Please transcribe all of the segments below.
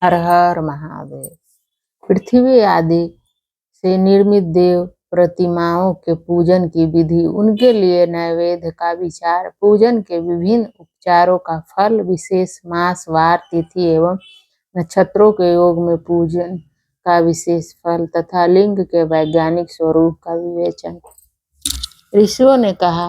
हर हर महादेव। पृथ्वी आदि से निर्मित देव प्रतिमाओं के पूजन की विधि, उनके लिए नैवेद्य का विचार, पूजन के विभिन्न उपचारों का फल, विशेष मास, वार, तिथि एवं नक्षत्रों के योग में पूजन का विशेष फल तथा लिंग के वैज्ञानिक स्वरूप का विवेचन। ऋषियों ने कहा,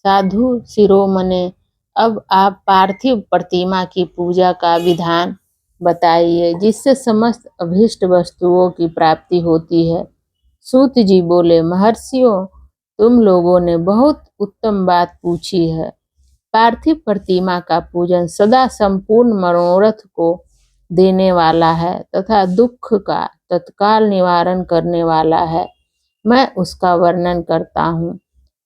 साधु शिरोमणे, अब आप पार्थिव प्रतिमा की पूजा का विधान बताइए, जिससे समस्त अभीष्ट वस्तुओं की प्राप्ति होती है। सूत जी बोले, महर्षियों, तुम लोगों ने बहुत उत्तम बात पूछी है। पार्थिव प्रतिमा का पूजन सदा संपूर्ण मनोरथ को देने वाला है तथा दुख का तत्काल निवारण करने वाला है। मैं उसका वर्णन करता हूँ,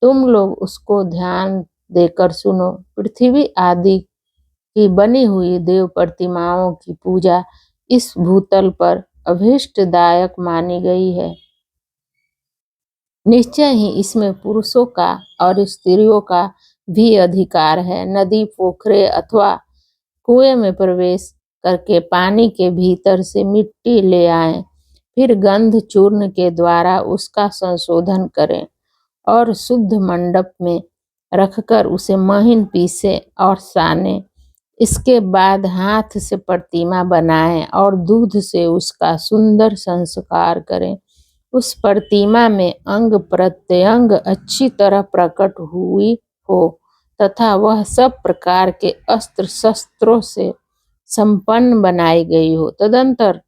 तुम लोग उसको ध्यान देकर सुनो। पृथ्वी आदि की बनी हुई देव प्रतिमाओं की पूजा इस भूतल पर अभीष्टदायक मानी गई है। निश्चय ही इसमें पुरुषों का और स्त्रियों का भी अधिकार है। नदी, पोखरे अथवा कुएं में प्रवेश करके पानी के भीतर से मिट्टी ले आएं, फिर गंध चूर्ण के द्वारा उसका संशोधन करें और शुद्ध मंडप में रखकर उसे महीन पीसे और साने। इसके बाद हाथ से प्रतिमा बनाएं और दूध से उसका सुंदर संस्कार करें। उस प्रतिमा में अंग प्रत्यंग अच्छी तरह प्रकट हुई हो तथा वह सब प्रकार के अस्त्र शस्त्रों से संपन्न बनाई गई हो। तदंतर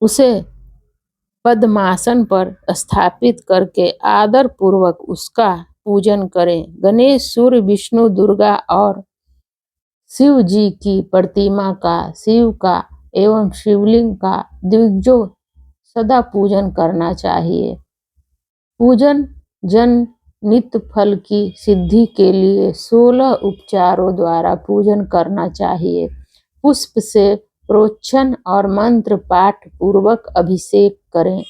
उसे पद्मासन पर स्थापित करके आदर पूर्वक उसका पूजन करें। गणेश, सूर्य, विष्णु, दुर्गा और शिव जी की प्रतिमा का, शिव का एवं शिवलिंग का द्विजों सदा पूजन करना चाहिए। पूजन जन नित्य फल की सिद्धि के लिए 16 उपचारों द्वारा पूजन करना चाहिए। पुष्प से प्रोक्षण और मंत्र पाठ पूर्वक अभिषेक करें।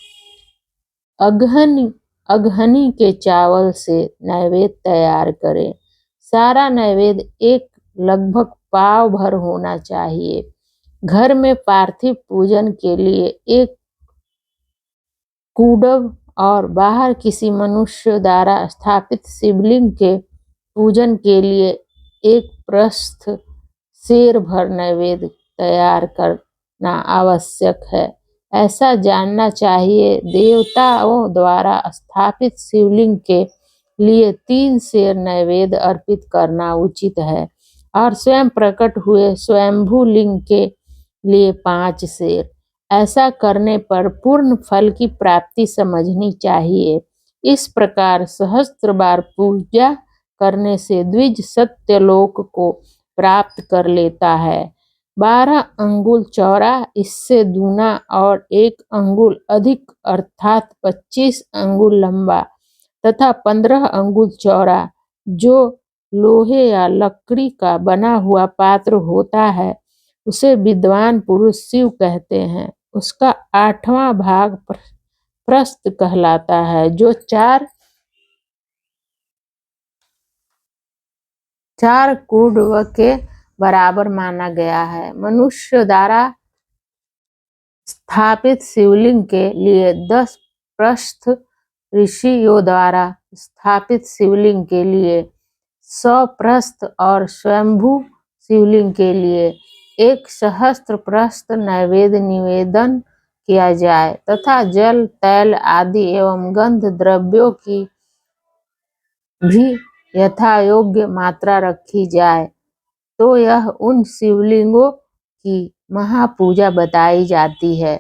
अगहनी के चावल से नैवेद्य तैयार करें। सारा नैवेद्य एक लगभग पाव भर होना चाहिए। घर में पार्थिव पूजन के लिए एक कुंडव और बाहर किसी मनुष्य द्वारा स्थापित शिवलिंग के पूजन के लिए एक प्रस्थ शेर भर नैवेद्य तैयार करना आवश्यक है। ऐसा जानना चाहिए, देवताओं द्वारा स्थापित शिवलिंग के लिए 3 शेर नैवेद्य अर्पित करना उचित है और स्वयं प्रकट हुए स्वयंभू लिंग के लिए 5 शेर। ऐसा करने पर पूर्ण फल की प्राप्ति समझनी चाहिए। इस प्रकार सहस्त्र बार पूजा करने से द्विज सत्यलोक को प्राप्त कर लेता है। 12 अंगुल चौड़ा, इससे दूना और 1 अंगुल अधिक अर्थात 25 अंगुल लंबा तथा 15 अंगुल चौड़ा जो लोहे या लकड़ी का बना हुआ पात्र होता है, उसे विद्वान पुरुष शिव कहते हैं। उसका 8वां भाग प्रस्थ कहलाता है, जो 4 कुंडव के बराबर माना गया है। मनुष्य द्वारा स्थापित शिवलिंग के लिए 10 प्रस्थ, ऋषियों द्वारा स्थापित शिवलिंग के लिए 100 प्रस्थ और स्वयंभू शिवलिंग के लिए 1 सहस्त्र प्रस्थ नैवेद्य निवेदन किया जाए तथा जल, तैल आदि एवं गंध द्रव्यों की भी यथा योग्य मात्रा रखी जाए, तो यह उन शिवलिंगों की महापूजा बताई जाती है।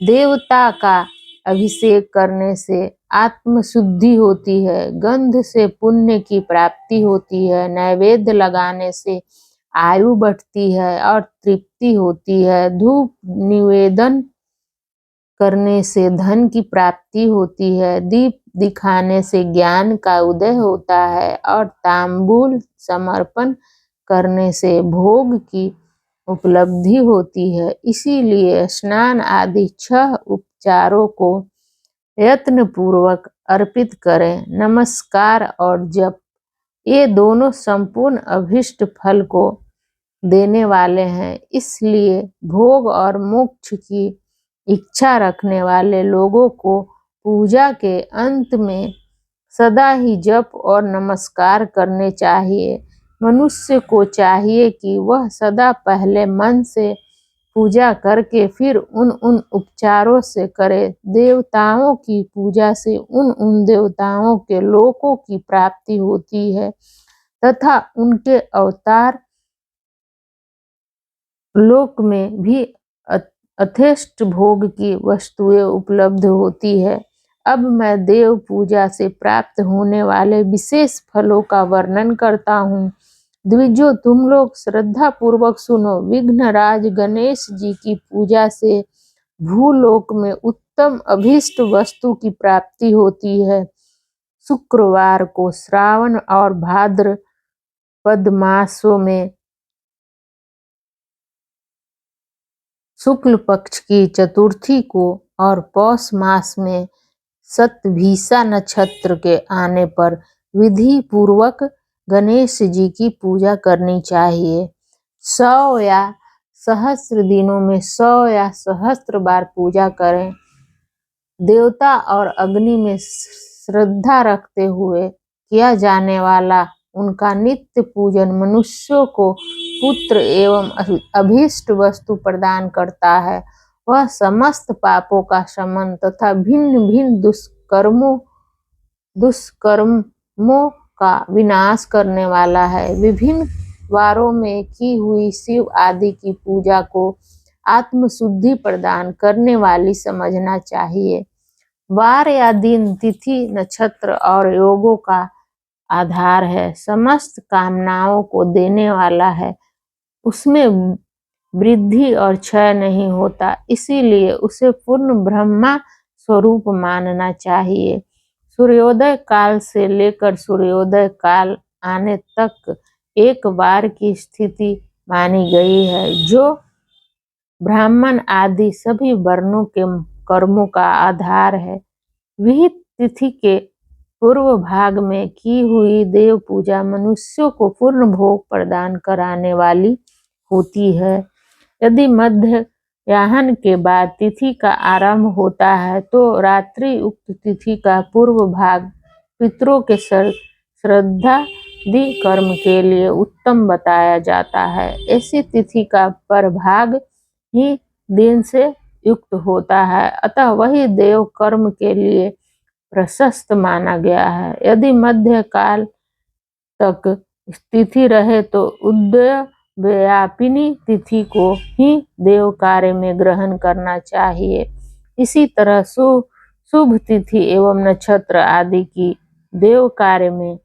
देवता का अभिषेक करने से आत्मशुद्धि होती है, गंध से पुण्य की प्राप्ति होती है, नैवेद्य लगाने से आयु बढ़ती है और तृप्ति होती है, धूप निवेदन करने से धन की प्राप्ति होती है, दीप दिखाने से ज्ञान का उदय होता है और तांबूल समर्पण करने से भोग की उपलब्धि होती है। इसीलिए स्नान आदि 6 उपचारों को यत्न पूर्वक अर्पित करें। नमस्कार और जप, ये दोनों संपूर्ण अभीष्ट फल को देने वाले हैं। इसलिए भोग और मोक्ष की इच्छा रखने वाले लोगों को पूजा के अंत में सदा ही जप और नमस्कार करने चाहिए। मनुष्य को चाहिए कि वह सदा पहले मन से पूजा करके फिर उन उपचारों से करे। देवताओं की पूजा से उन देवताओं के लोकों की प्राप्ति होती है तथा उनके अवतार लोक में भी अथेष्ट भोग की वस्तुएं उपलब्ध होती है। अब मैं देव पूजा से प्राप्त होने वाले विशेष फलों का वर्णन करता हूँ। द्विजों, तुम लोग श्रद्धा पूर्वक सुनो। विघ्नराज गणेश जी की पूजा से भूलोक में उत्तम अभीष्ट वस्तु की प्राप्ति होती है। शुक्रवार को श्रावण और भाद्रपद मासों में शुक्ल पक्ष की चतुर्थी को और पौष मास में शतभिषा नक्षत्र के आने पर विधि पूर्वक गणेश जी की पूजा करनी चाहिए। 100 या सहस्त्र दिनों में 100 या सहस्त्र बार पूजा करें। देवता और अग्नि में श्रद्धा रखते हुए किया जाने वाला उनका नित्य पूजन मनुष्यों को पुत्र एवं अभीष्ट वस्तु प्रदान करता है। वह समस्त पापों का शमन तथा भिन्न भिन्न दुष्कर्मों का विनाश करने वाला है। विभिन्न वारों में की हुई शिव आदि की पूजा को आत्मशुद्धि प्रदान करने वाली समझना चाहिए। वार या दिन, तिथि, नक्षत्र और योगों का आधार है, समस्त कामनाओं को देने वाला है। उसमें वृद्धि और क्षय नहीं होता, इसीलिए उसे पूर्ण ब्रह्मा स्वरूप मानना चाहिए। सूर्योदय काल से लेकर सूर्योदय काल आने तक एक बार की स्थिति मानी गई है, जो ब्राह्मण आदि सभी वर्णों के कर्मों का आधार है। विहित तिथि के पूर्व भाग में की हुई देव पूजा मनुष्यों को पूर्ण भोग प्रदान कराने वाली होती है। यदि मध्याह्न के बाद तिथि का आरंभ होता है तो रात्रि उक्त तिथि का पूर्व भाग पितरों के श्राद्धादि कर्म के लिए उत्तम बताया जाता है। ऐसी तिथि का प्रभाग ही दिन से युक्त होता है, अतः वही देव कर्म के लिए प्रशस्त माना गया है। यदि मध्य काल तक तिथि रहे तो उदयव्यापिनी तिथि को ही देव कार्य में ग्रहण करना चाहिए। इसी तरह शुभ तिथि एवं नक्षत्र आदि की देव कार्य में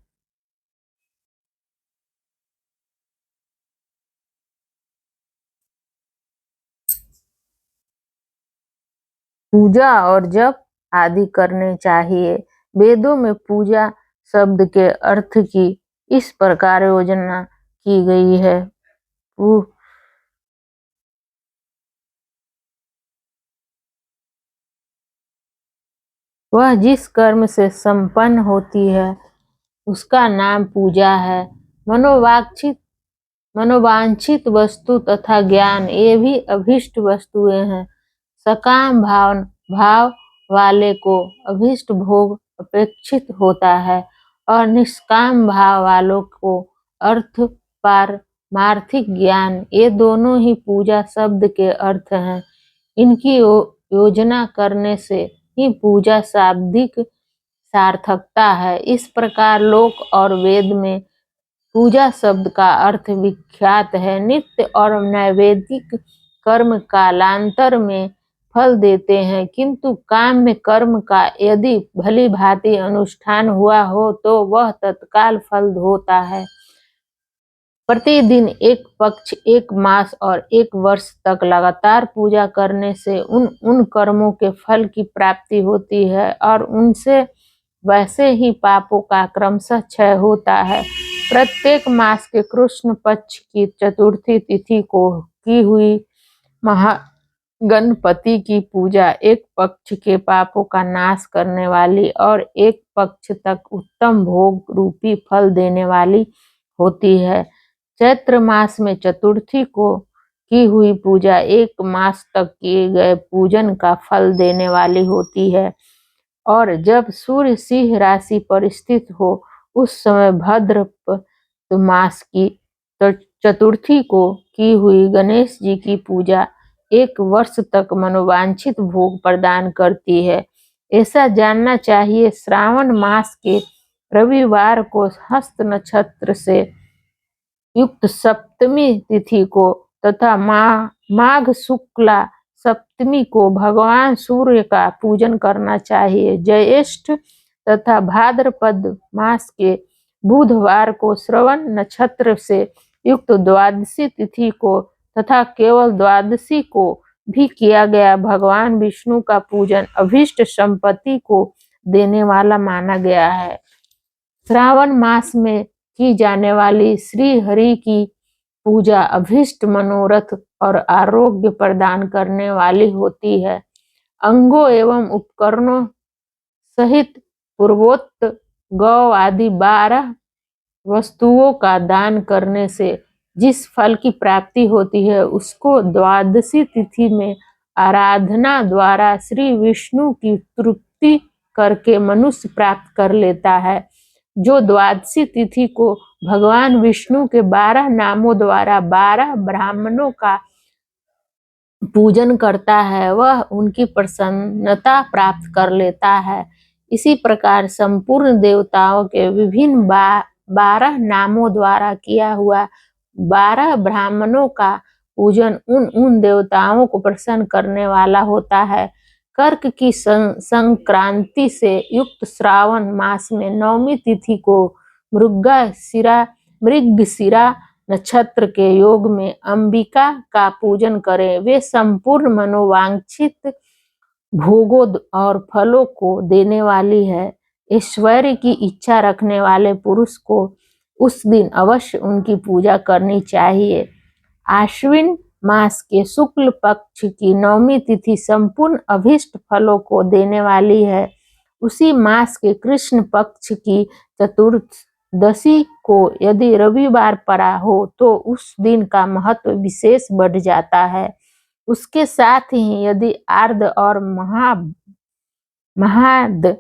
पूजा और जप आदि करने चाहिए। वेदों में पूजा शब्द के अर्थ की इस प्रकार योजना की गई है। वह जिस कर्म से संपन्न होती है उसका नाम पूजा है। मनोवांछित वस्तु तथा ज्ञान ये भी अभीष्ट वस्तुएं हैं। सकाम भाव वाले को अभीष्ट भोग अपेक्षित होता है और निष्काम भाव वालों को अर्थ पारमार्थिक ज्ञान, ये दोनों ही पूजा शब्द के अर्थ हैं। इनकी योजना करने से ही पूजा शाब्दिक सार्थकता है। इस प्रकार लोक और वेद में पूजा शब्द का अर्थ विख्यात है। नित्य और नैवेदिक कर्म कालांतर में फल देते हैं, किंतु काम्य कर्म का यदि भली भांति अनुष्ठान हुआ हो तो वह तत्काल फल होता है। प्रतिदिन एक पक्ष, एक मास और एक वर्ष तक लगातार पूजा करने से उन कर्मों के फल की प्राप्ति होती है और उनसे वैसे ही पापों का क्रमशः क्षय होता है। प्रत्येक मास के कृष्ण पक्ष की चतुर्थी तिथि को की हुई महागणपति की पूजा एक पक्ष के पापों का नाश करने वाली और एक पक्ष तक उत्तम भोग रूपी फल देने वाली होती है। चैत्र मास में चतुर्थी को की हुई पूजा 1 मास तक किए गए पूजन का फल देने वाली होती है और जब सूर्य सिंह राशि पर स्थित हो उस समय भाद्रपद मास की चतुर्थी को की हुई गणेश जी की पूजा 1 वर्ष तक मनोवांछित भोग प्रदान करती है। ऐसा जानना चाहिए श्रावण मास के रविवार को हस्त नक्षत्र से युक्त सप्तमी तिथि को तथा माघ शुक्ला सप्तमी को भगवान सूर्य का पूजन करना चाहिए। ज्येष्ठ तथा भाद्रपद मास के बुधवार को श्रवण नक्षत्र से युक्त द्वादशी तिथि को तथा केवल द्वादशी को भी किया गया भगवान विष्णु का पूजन अभीष्ट संपत्ति को देने वाला माना गया है। श्रावण मास में की जाने वाली श्री हरि की पूजा अभीष्ट मनोरथ और आरोग्य प्रदान करने वाली होती है। अंगों एवं उपकरणों सहित पूर्वोक्त गौ आदि 12 वस्तुओं का दान करने से जिस फल की प्राप्ति होती है उसको द्वादशी तिथि में आराधना द्वारा श्री विष्णु की तृप्ति करके मनुष्य प्राप्त कर लेता है। जो द्वादशी तिथि को भगवान विष्णु के 12 नामों द्वारा 12 ब्राह्मणों का पूजन करता है वह उनकी प्रसन्नता प्राप्त कर लेता है। इसी प्रकार संपूर्ण देवताओं के विभिन्न 12 नामों द्वारा किया हुआ 12 ब्राह्मणों का पूजन उन देवताओं को प्रसन्न करने वाला होता है। कर्क की संक्रांति से युक्त श्रावण मास में 9वीं तिथि को मृगशिरा नक्षत्र के योग में अंबिका का पूजन करें। वे संपूर्ण मनोवांछित भोगों और फलों को देने वाली है। ऐश्वर्य की इच्छा रखने वाले पुरुष को उस दिन अवश्य उनकी पूजा करनी चाहिए। आश्विन मास के शुक्ल पक्ष की 9वीं तिथि संपूर्ण अभीष्ट फलों को देने वाली है। उसी मास के कृष्ण पक्ष की चतुर्दशी को यदि रविवार पड़ा हो तो उस दिन का महत्व विशेष बढ़ जाता है। उसके साथ ही यदि आर्द्र और महाद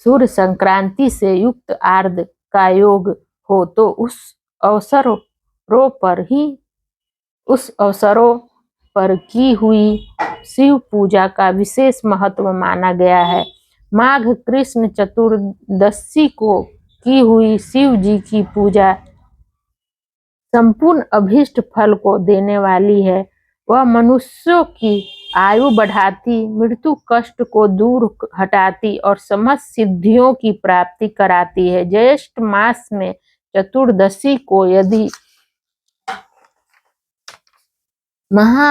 सूर्य संक्रांति से युक्त आर्द्र का योग हो तो उस अवसरों पर की हुई शिव पूजा का विशेष महत्व माना गया है। माघ कृष्ण चतुर्दशी को की हुई शिव जी की पूजा संपूर्ण अभीष्ट फल को देने वाली है। वह मनुष्यों की आयु बढ़ाती, मृत्यु कष्ट को दूर हटाती और समस्त सिद्धियों की प्राप्ति कराती है। ज्येष्ठ मास में चतुर्दशी को यदि महा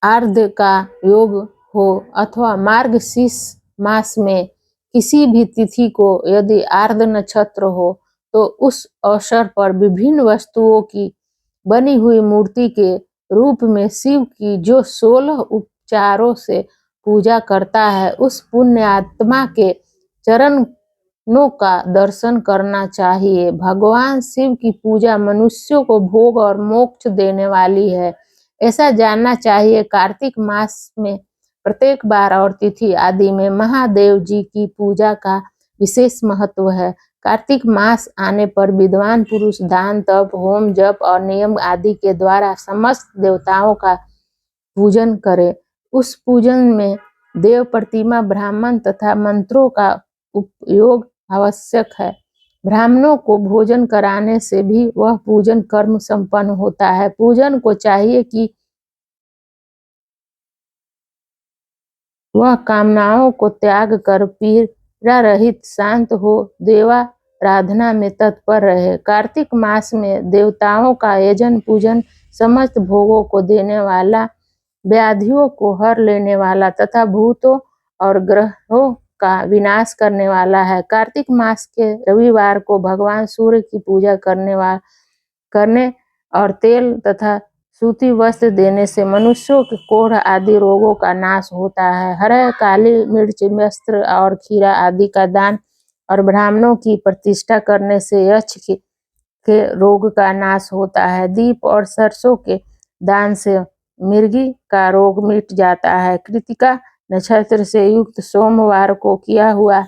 आर्द्र का योग हो अथवा मार्गशीर्ष मास में किसी भी तिथि को यदि आर्द्र नक्षत्र हो तो उस अवसर पर विभिन्न वस्तुओं की बनी हुई मूर्ति के रूप में शिव की जो 16 उपचारों से पूजा करता है उस पुण्य आत्मा के चरणों का दर्शन करना चाहिए। भगवान शिव की पूजा मनुष्यों को भोग और मोक्ष देने वाली है। ऐसा जानना चाहिए कार्तिक मास में प्रत्येक बार और तिथि आदि में महादेव जी की पूजा का विशेष महत्व है। कार्तिक मास आने पर विद्वान पुरुष दान तप होम जप और नियम आदि के द्वारा समस्त देवताओं का पूजन करे। उस पूजन में देव प्रतिमा ब्राह्मण तथा मंत्रों का उपयोग आवश्यक है। ब्राह्मणों को भोजन कराने से भी वह पूजन कर्म संपन्न होता है। पूजन को चाहिए कि वह कामनाओं को त्याग कर पीड़ा रहित शांत हो देवाराधना में तत्पर रहे। कार्तिक मास में देवताओं का यजन पूजन समस्त भोगों को देने वाला, व्याधियों को हर लेने वाला तथा भूतों और ग्रहों का विनाश करने वाला है। कार्तिक मास के रविवार को भगवान सूर्य की पूजा करने और तेल तथा सूती वस्त्र देने से मनुष्यों के कोढ़ आदि रोगों का नाश होता है। हरे काली मिर्च वस्त्र और खीरा आदि का दान और ब्राह्मणों की प्रतिष्ठा करने से यक्ष की के रोग का नाश होता है। दीप और सरसों के दान से मिर्गी का रोग मिट जाता है। कृतिका नक्षत्र से युक्त सोमवार को किया हुआ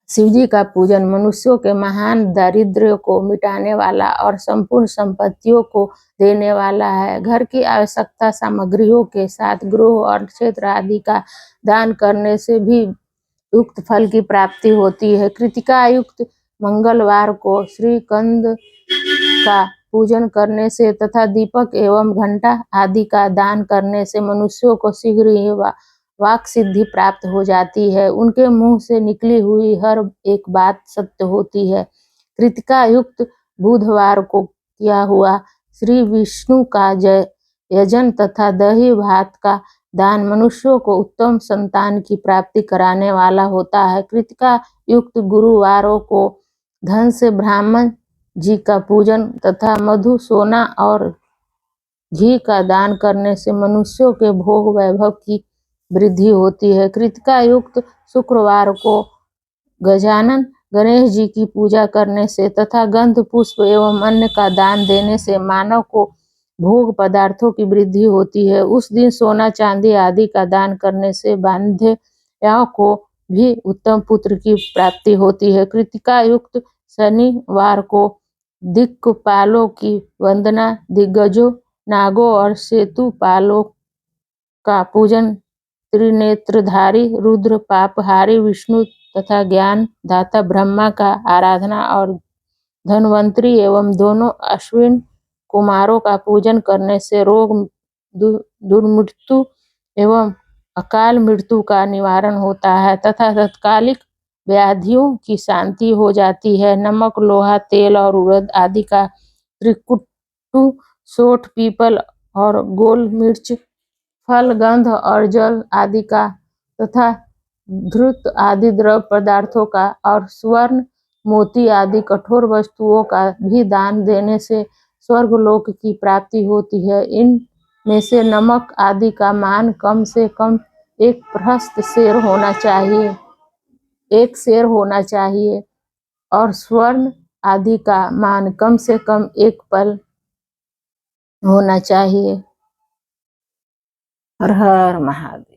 शिवजी का पूजन मनुष्यों के महान दारिद्र्य को मिटाने वाला और संपूर्ण संपत्तियों को देने वाला है। घर की आवश्यकता सामग्रियों के साथ गृह और क्षेत्र आदि का दान करने से भी युक्त फल की प्राप्ति होती है। कृतिका युक्त मंगलवार को श्रीकंद का पूजन करने से तथा दीपक एवं घंटा आदि का दान करने से मनुष्यों को शीघ्र ही वाक सिद्धि प्राप्त हो जाती है। उनके मुंह से निकली हुई हर एक बात सत्य होती है। कृतिका युक्त बुधवार को किया हुआ श्री विष्णु का यजन तथा दही भात का दान मनुष्यों को उत्तम संतान की प्राप्ति कराने वाला होता है। कृतिका युक्त गुरुवारों को धन से ब्राह्मण जी का पूजन तथा मधु सोना और घी का दान करने से मनुष्यों के भोग वैभव की वृद्धि होती है। कृतिका युक्त शुक्रवार को गजानन गणेश जी की पूजा करने से तथा गंध पुष्प एवं अन्न का दान देने से मानव को भोग पदार्थों की वृद्धि होती है। उस दिन सोना चांदी आदि का दान करने से बांधव्यों को भी उत्तम पुत्र की प्राप्ति होती है। कृतिका युक्त शनिवार को दिक्पालों की वंदना, दिग्गजों, नागों और सेतुपालों का पूजन, त्रिनेत्रधारी रुद्र, पापहारी विष्णु तथा ज्ञान दाता ब्रह्मा का आराधना और धन्वंतरी एवं दोनों अश्विन कुमारों का पूजन करने से रोग, दुर्मृत्यु एवं अकाल मृत्यु का निवारण होता है तथा तत्कालिक व्याधियों की शांति हो जाती है। नमक, लोहा, तेल और उड़द आदि का त्रिकुटु, सोठ, पीपल और गोल मिर्च, फल, गंध और जल आदि का तथा धृत आदि द्रव पदार्थों का और स्वर्ण, मोती आदि कठोर वस्तुओं का भी दान देने से स्वर्गलोक की प्राप्ति होती है। इन में से नमक आदि का मान कम से कम एक प्रहस्त सेर होना चाहिए और स्वर्ण आदि का मान कम से कम एक पल होना चाहिए। हर हर महादेव।